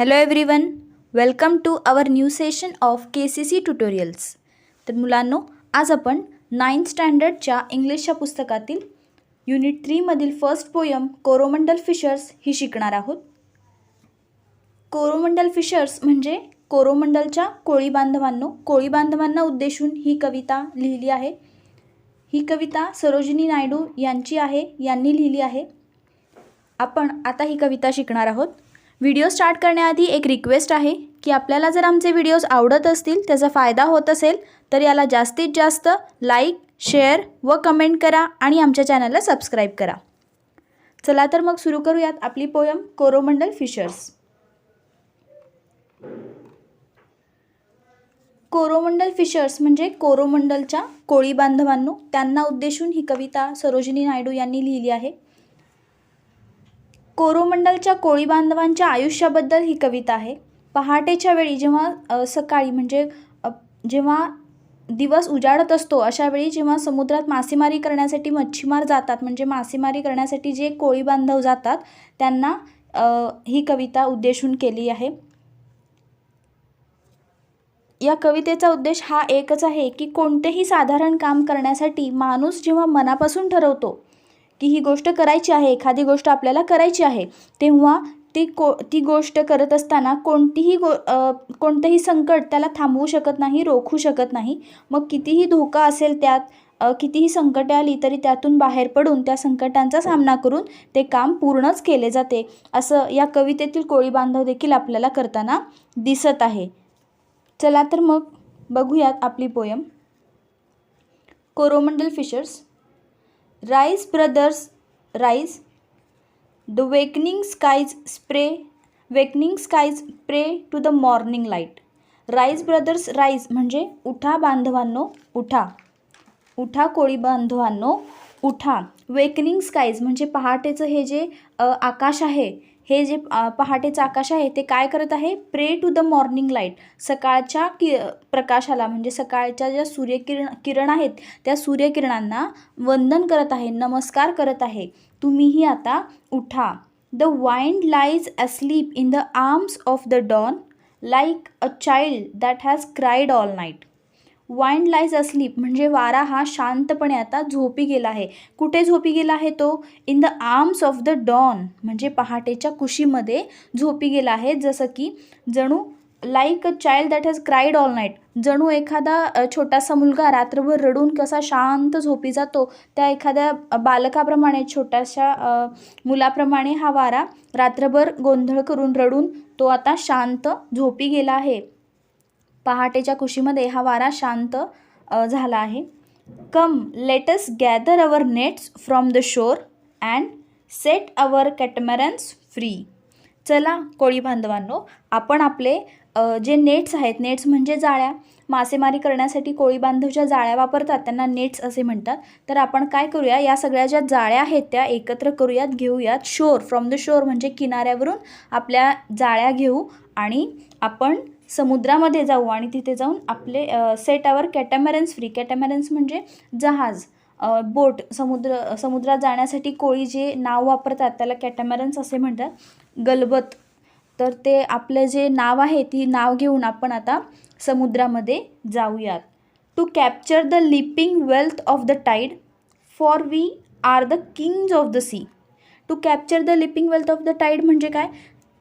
Hello everyone, welcome to our new session of KCC tutorials. तर मुलांनो, आज आपण 9th स्टँडर्डच्या इंग्लिशच्या पुस्तकातील युनिट 3मधील फर्स्ट पोयम कोरोमंडल फिशर्स ही शिकणार आहोत. कोरोमंडल फिशर्स म्हणजे कोरोमंडलच्या कोळी बांधवांना उद्देशून ही कविता लिहिली आहे. ही कविता सरोजिनी नायडू यांनी लिहिली आहे. आपण आता ही कविता शिकणार आहोत. व्हिडिओ स्टार्ट करण्याआधी एक रिक्वेस्ट आहे की आपल्याला जर आमचे व्हिडिओज आवडत असतील, त्याचा फायदा होत असेल तर याला जास्तीत जास्त लाईक, शेअर व कमेंट करा आणि आमच्या चॅनलला सबस्क्राईब करा. चला तर मग सुरू करूयात आपली poem Coromandel fishers. Coromandel fishers म्हणजे कोरोमंडलच्या कोळी बांधवांनो, त्यांना उद्देशून ही कविता सरोजिनी नायडू यांनी लिहिली आहे. कोरोमंडलच्या कोळी बांधवांच्या आयुष्याबद्दल ही कविता आहे. पहाटेच्या वेळी जेव्हा सकाळी म्हणजे जेव्हा दिवस उजाडत असतो अशा वेळी जेव्हा समुद्रात मासेमारी करण्यासाठी मच्छीमार जातात, म्हणजे मासेमारी करण्यासाठी जे कोळी बांधव जातात त्यांना ही कविता उद्देशून केली आहे. या कवितेचा उद्देश हा एकच आहे की कोणतेही साधारण काम करण्यासाठी माणूस जेव्हा मनापासून ठरवतो की ही गोष्ट करायची आहे, एखादी गोष्ट आपल्याला करायची आहे, तेव्हा ती गोष्ट करत असताना कोणतेही संकट त्याला थांबवू शकत नाही, रोखू शकत नाही. मग कितीही धोका असेल, त्यात कितीही संकटे आली तरी त्यातून बाहेर पडून त्या संकटांचा सामना करून ते काम पूर्णच केले जाते, असं या कवितेतील कोळी बांधव देखील आपल्याला करताना दिसत आहे. चला तर मग बघूयात आपली poem. Coromandel fishers. Rise brothers, rise. The wakening skies pray to the morning light. Rise brothers, rise म्हणजे उठा बांधवांनो, उठा. उठा कोळी बांधवांनो, उठा. वेकनिंग स्काईज म्हणजे पहाटेचं हे जे आकाश आहे, हे जे पहाटेचं आकाश आहे ते काय करत आहे? प्रे टू द मॉर्निंग लाईट. सकाळच्या प्रकाशाला म्हणजे सकाळच्या ज्या किरण आहेत त्या सूर्यकिरणांना वंदन करत आहे, नमस्कार करत आहे. तुम्हीही आता उठा. The wind lies asleep in the arms of the dawn like a child that has cried all night. Wind lies asleep म्हणजे वारा हा शांतपणे आता झोपी गेला आहे. कुठे झोपी गेला आहे तो? In the arms of the dawn म्हणजे पहाटेच्या कुशीमध्ये झोपी गेला आहे. जसं की जणू like a child that has cried all night, जणू एखादा छोटासा मुलगा रात्रभर रडून कसा शांत झोपी जातो, त्या एखाद्या बालकाप्रमाणे, छोट्याशा मुलाप्रमाणे हा वारा रात्रभर गोंधळ करून रडून तो आता शांत झोपी गेला आहे. पहाटेच्या कुशीमध्ये हा वारा शांत झाला आहे. Come let us gather our nets from the shore and set our catamarans free. चला कोळी बांधवांनो, आपण आपले जे नेट्स आहेत, नेट्स म्हणजे जाळ्या, मासेमारी करण्यासाठी कोळी बांधव ज्या जाळ्या वापरतात त्यांना नेट्स असे म्हणतात. तर आपण काय करूया, या सगळ्या ज्या जाळ्या आहेत त्या एकत्र करूयात, घेऊयात. शोर, फ्रॉम द शोर म्हणजे किनाऱ्यावरून आपल्या जाळ्या घेऊ आणि आपण समुद्रामध्ये जाऊ आणि तिथे जाऊन आपले सेट आवर कॅटमॅरन्स फ्री. कॅटमॅरन्स म्हणजे जहाज, बोट. समुद्रात जाण्यासाठी कोळी जे नाव वापरतात त्याला कॅटमॅरन्स असे म्हणतात, गलबत. तर ते आपलं जे नाव आहे ती नाव घेऊन आपण आता समुद्रामध्ये जाऊयात. To capture the leaping wealth of the tide for we are the kings of the sea. To capture the leaping wealth of the tide म्हणजे काय?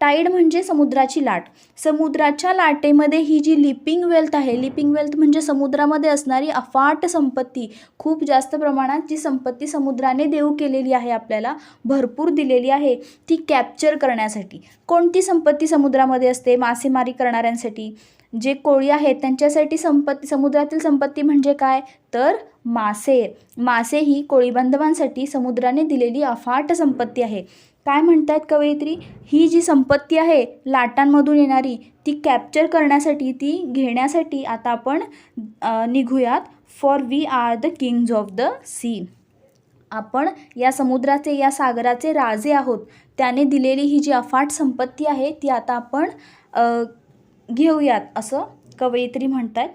टाईड म्हणजे समुद्राची लाट. समुद्राच्या लाटेमध्ये ही जी लिपिंग वेल्थ आहे, लिपिंग वेल्थ म्हणजे समुद्रामध्ये असणारी अफाट संपत्ती, खूप जास्त प्रमाणात जी संपत्ती समुद्राने देऊ केलेली आहे, आपल्याला भरपूर दिलेली आहे, ती कॅप्चर करण्यासाठी. कोणती संपत्ती समुद्रामध्ये असते? मासेमारी करणाऱ्यांसाठी, जे कोळी आहेत त्यांच्यासाठी समुद्रातील संपत्ती म्हणजे काय? तर मासे. मासे ही कोळी बांधवांसाठी समुद्राने दिलेली अफाट संपत्ती आहे. काय म्हणतायत कवयित्री? ही जी संपत्ती आहे लाटांमधून येणारी, ती कॅप्चर करण्यासाठी, ती घेण्यासाठी आता आपण निघूयात. For we are the kings of the sea. आपण या समुद्राचे, या सागराचे राजे आहोत. त्याने दिलेली ही जी अफाट संपत्ती आहे ती आता आपण घेऊयात, असं कवयित्री म्हणतात.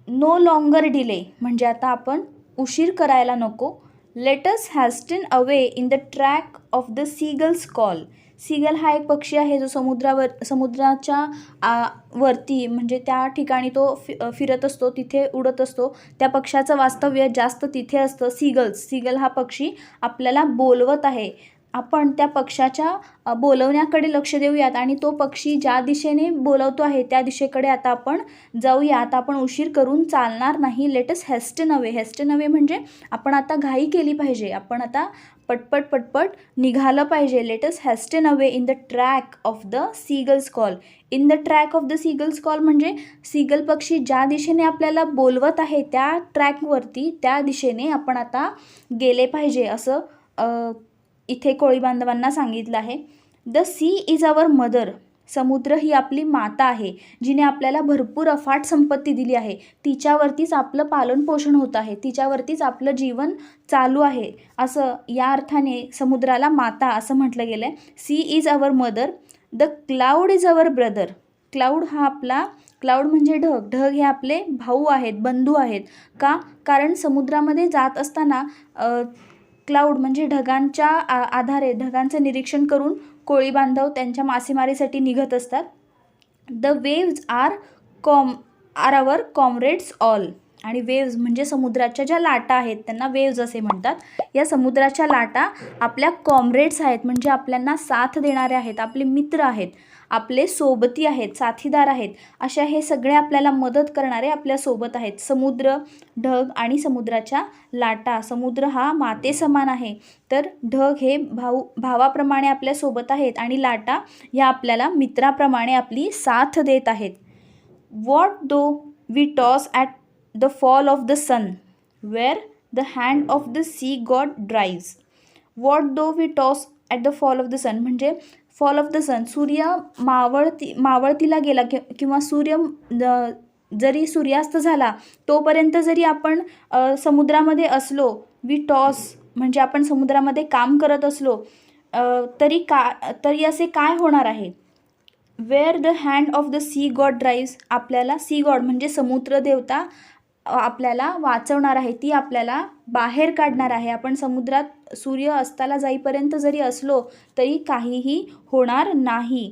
नो लॉंगर डिले म्हणजे आता आपण उशीर करायला नको. Let us hasten away in the track of the seagull's call. Seagull हा एक पक्षी आहे जो समुद्राच्या वरती म्हणजे त्या ठिकाणी तो फिरत असतो, तिथे उडत असतो. त्या पक्षाचं वास्तव्य जास्त तिथे असतं. सीगल हा पक्षी आपल्याला बोलवत आहे. आपण त्या पक्षाच्या बोलवण्याकडे लक्ष देऊयात आणि तो पक्षी ज्या दिशेने बोलवतो आहे त्या दिशेकडे आता आपण जाऊया. आता आपण उशीर करून चालणार नाही. लेटस हेस्टेन अवे म्हणजे आपण आता घाई केली पाहिजे. आपण आता पटपट निघालं पाहिजे. Let's hasten away in the track of the seagulls call. In the track of the seagulls call म्हणजे सीगल पक्षी ज्या दिशेने आपल्याला बोलवत आहे त्या ट्रॅकवरती, त्या दिशेने आपण आता गेले पाहिजे असं इथे कोळी बांधवांना सांगितलं आहे. The sea is our mother. समुद्र ही आपली माता आहे, जिने आपल्याला भरपूर अफाट संपत्ती दिली आहे. तिच्यावरतीच आपलं पालन पोषण होत आहे, तिच्यावरतीच आपलं जीवन चालू आहे, असं या अर्थाने समुद्राला माता असं म्हटलं गेलं आहे. Sea is our mother. The cloud is our brother. Cloud म्हणजे ढग हे आपले भाऊ आहेत, बंधू आहेत. का? कारण समुद्रामध्ये जात असताना क्लाउड म्हणजे ढगांच्या आधारे ढगांचं निरीक्षण करून कोळी बांधव त्यांच्या मासेमारीसाठी निघत असतात. The waves are our comrades all. आणि वेव्ज म्हणजे समुद्राच्या ज्या लाटा आहेत त्यांना वेव्ज असे म्हणतात. या समुद्राच्या लाटा आपल्या कॉम्रेड्स आहेत, म्हणजे आपल्याला साथ देणारे आहेत, आपले मित्र आहेत, आपले सोबती आहेत, साथीदार आहेत. अशा हे सगळे आपल्याला मदत करणारे आपल्यासोबत आहेत. समुद्र, ढग आणि समुद्राच्या लाटा. समुद्र हा माते समान आहे, तर ढग हे भावाप्रमाणे आपल्यासोबत आहेत आणि लाटा ह्या आपल्याला मित्राप्रमाणे आपली साथ देत आहेत. What though we toss at the fall of the sun, where the hand of the sea god drives. What though we toss at the fall of the sun म्हणजे फॉल ऑफ द सन, सूर्य मावळतीला गेला किंवा जरी सूर्यास्त झाला तोपर्यंत जरी आपण समुद्रामध्ये असलो, वी टॉस म्हणजे आपण समुद्रामध्ये काम करत असलो तरी असे काय होणार आहे. Where the hand of the sea god drives. आपल्याला सी गॉड म्हणजे समुद्र देवता आपल्याला वाचवणार आहे, ती आपल्याला बाहेर काढणार आहे. आपण समुद्रात सूर्य अस्ताला जाईपर्यंत जरी असलो तरी काहीही होणार नाही.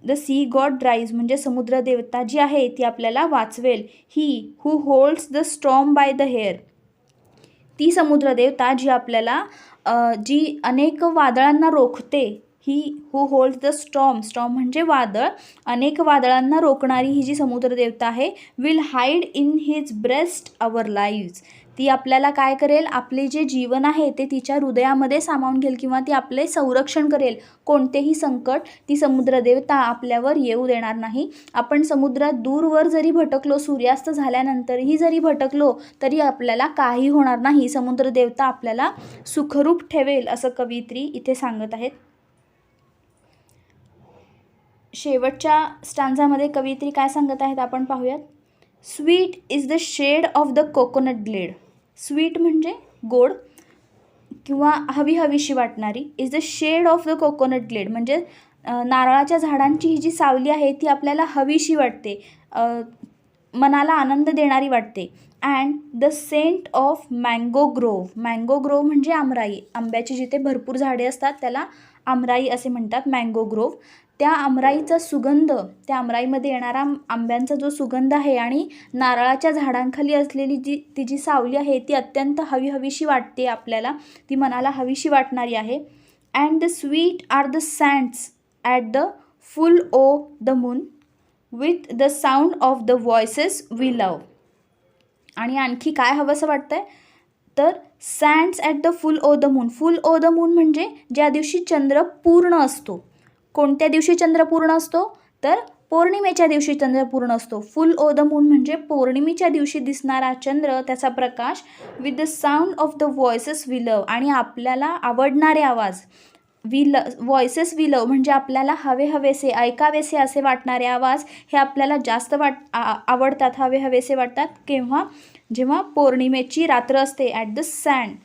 द सी गॉड ड्राईव्स म्हणजे समुद्र देवता जी आहे ती आपल्याला वाचवेल. He who holds the storm by the hair. ती समुद्र देवता जी आपल्याला जी अनेक वादळांना रोखते. He who holds the storm म्हणजे वादळ, अनेक वादळांना रोखणारी ही जी समुद्र देवता आहे, will hide in his breast our lives. ती आपल्याला काय करेल, आपले जे जीवन आहे ते तिच्या हृदयामध्ये सामावून घेईल किंवा ती आपले संरक्षण करेल. कोणतेही संकट ती समुद्र देवता आपल्यावर येऊ देणार नाही. आपण समुद्रात दूरवर जरी भटकलो, सूर्यास्त झाल्यानंतरही जरी भटकलो तरी आपल्याला काही होणार नाही. समुद्र देवता आपल्याला सुखरूप ठेवेल असं कवयित्री इथे सांगत आहेत. शेवटच्या स्टांजामध्ये कवयित्री काय सांगत आहेत आपण पाहूयात. Sweet is the shade of the coconut glade. Sweet म्हणजे गोड किंवा हवीशी वाटणारी. Is the shade of the coconut glade म्हणजे नारळाच्या झाडांची ही जी सावली आहे ती आपल्याला हवीशी वाटते, मनाला आनंद देणारी वाटते. And the scent of mango grove म्हणजे आमराई. आंब्याची जिथे भरपूर झाडे असतात त्याला आमराई असे म्हणतात, मँगो ग्रोव्ह. त्या आमराईचा सुगंध, त्या आमराईमध्ये येणारा आंब्यांचा जो सुगंध आहे आणि नारळाच्या झाडांखाली असलेली ती जी सावली आहे ती अत्यंत हवीशी वाटते आपल्याला, ती मनाला हवीशी वाटणारी आहे. And the sweet are the sands at the full o the moon with the sound of the voices we love. आणि आणखी काय हवंसं वाटतंय तर sands at the full o the moon. Full o the moon म्हणजे ज्या दिवशी चंद्र पूर्ण असतो. कोणत्या दिवशी चंद्र पूर्ण असतो तर पौर्णिमेच्या दिवशी चंद्र पूर्ण असतो. फुल ओ द मून म्हणजे पौर्णिमेच्या दिवशी दिसणारा चंद्र, त्याचा प्रकाश. With the sound of the voices we love आणि आपल्याला आवडणारे आवाज. व्हॉइसेस वी लव म्हणजे आपल्याला हवेसे ऐकावेसे असे वाटणारे आवाज हे आपल्याला जास्त आवडतात, हवेसे वाटतात. जेव्हा पौर्णिमेची रात्र असते. At the sand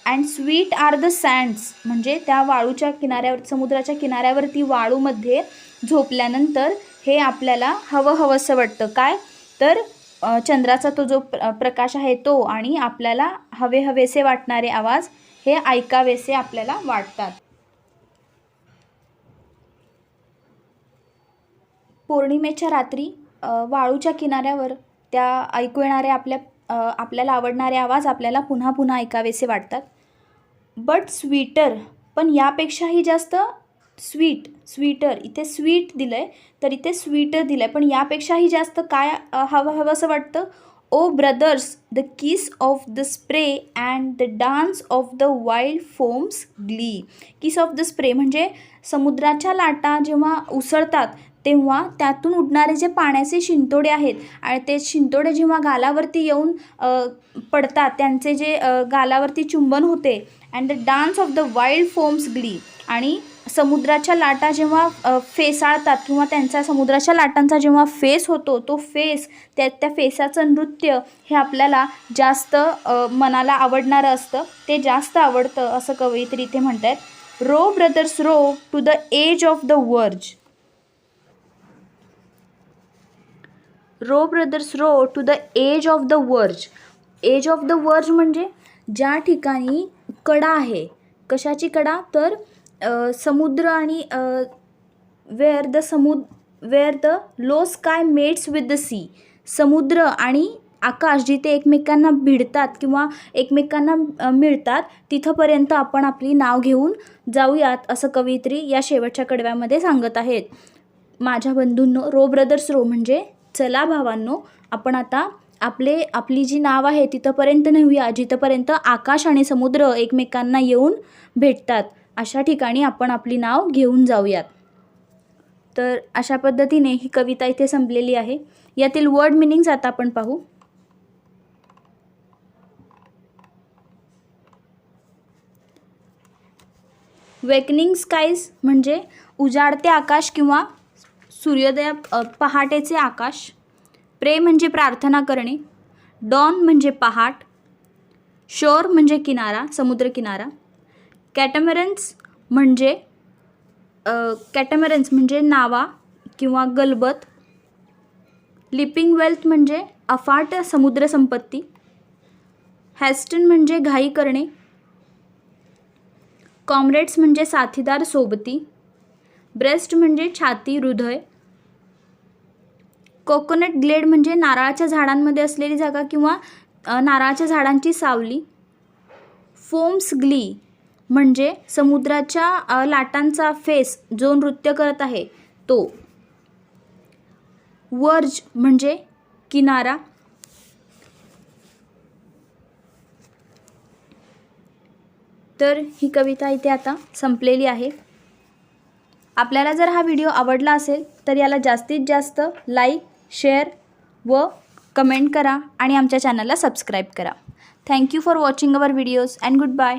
and sweet are the sands म्हणजे त्या वाळूच्या किनाऱ्यावर, समुद्राच्या किनाऱ्यावरती वाळूमध्ये झोपल्यानंतर हे आपल्याला हवंसं वाटतं. काय तर चंद्राचा तो जो प्रकाश आहे तो आणि आपल्याला हवेसे वाटणारे आवाज हे ऐकावेसे आपल्याला वाटतात. पौर्णिमेच्या रात्री वाळूच्या किनाऱ्यावर त्या ऐकू येणारे आपल्याला आवडणारे आवाज आपल्याला पुन्हा पुन्हा ऐकावेसे वाटतात. बट स्वीटर, पण यापेक्षाही जास्त स्वीटर, इथे स्वीट दिलं आहे तर इथे स्वीटर दिलं आहे, पण यापेक्षाही जास्त काय हवं असं वाटतं. O brothers, the kiss of the spray and the dance of the wild foam's glee. Kiss of the spray म्हणजे समुद्राच्या लाटा जेव्हा उसळतात तेव्हा त्यातून उडणारे जे पाण्याचे शिंतोडे आहेत आणि ते शिंतोडे जेव्हा गालावरती येऊन पडतात, त्यांचे जे गालावरती चुंबन होते. And the dance of the wild foam's Glee, आणि समुद्राच्या लाटा जेव्हा फेसाळतात किंवा त्यांचा समुद्राच्या लाटांचा जेव्हा फेस होतो, तो फेस त्या फेसाचं नृत्य हे आपल्याला जास्त मनाला आवडणारं असतं, ते जास्त आवडतं असं कवयित्री इथे म्हणत आहेत. Row brothers row to the edge of the verge. Row brothers row to the edge of the verge. Edge of the verge म्हणजे ज्या ठिकाणी कडा आहे. कशाची कडा? तर समुद्र आणि where the low sky mates with the sea. समुद्र आणि आकाश जिथे एकमेकांना भिडतात किंवा एकमेकांना मिळतात, तिथंपर्यंत आपण आपली नाव घेऊन जाऊयात असं कवयित्री या शेवटच्या कडव्यामध्ये सांगत आहेत. माझ्या बंधूंनो, रो ब्रदर्स रो म्हणजे चला भावांनो, आपण आता आपली जी नाव आहे तिथंपर्यंत नेऊया जिथंपर्यंत आकाश आणि समुद्र एकमेकांना येऊन भेटतात. अशा ठिकाणी आपण आपली नाव घेऊन जाऊयात. तर अशा पद्धतीने ही कविता इथे संपलेली आहे. यातील वर्ड मिनिंग्स आता आपण पाहू. वेकनिंग स्काईज म्हणजे उजाडते आकाश किंवा सूर्योदय, पहाटेचे आकाश. प्रे म्हणजे प्रार्थना करणे. डॉन म्हणजे पहाट. शोर म्हणजे किनारा, समुद्रकिनारा. कॅटमरन्स म्हणजे नावा किंवा गलबत. लिपिंग वेल्थ म्हणजे अफाट समुद्र संपत्ती. हॅस्टन म्हणजे घाई करणे. कॉम्रेड्स म्हणजे साथीदार, सोबती. ब्रेस्ट म्हणजे छाती, हृदय. कोकोनट ग्लेड म्हणजे नारळाच्या झाडांमध्ये असलेली जागा किंवा नारळाच्या झाडांची सावली. फोम्स ग्ली म्हणजे समुद्राच्या लाटांचा फेस जो नृत्य करत आहे तो. वर्ज म्हणजे किनारा. तर ही कविता इथे आता संपलेली आहे. आपल्याला जर हा व्हिडिओ आवडला असेल तर याला जास्तीत जास्त लाईक, शेअर व कमेंट करा आणि आमच्या चॅनलला सबस्क्राईब करा. Thank you for watching our videos and good bye.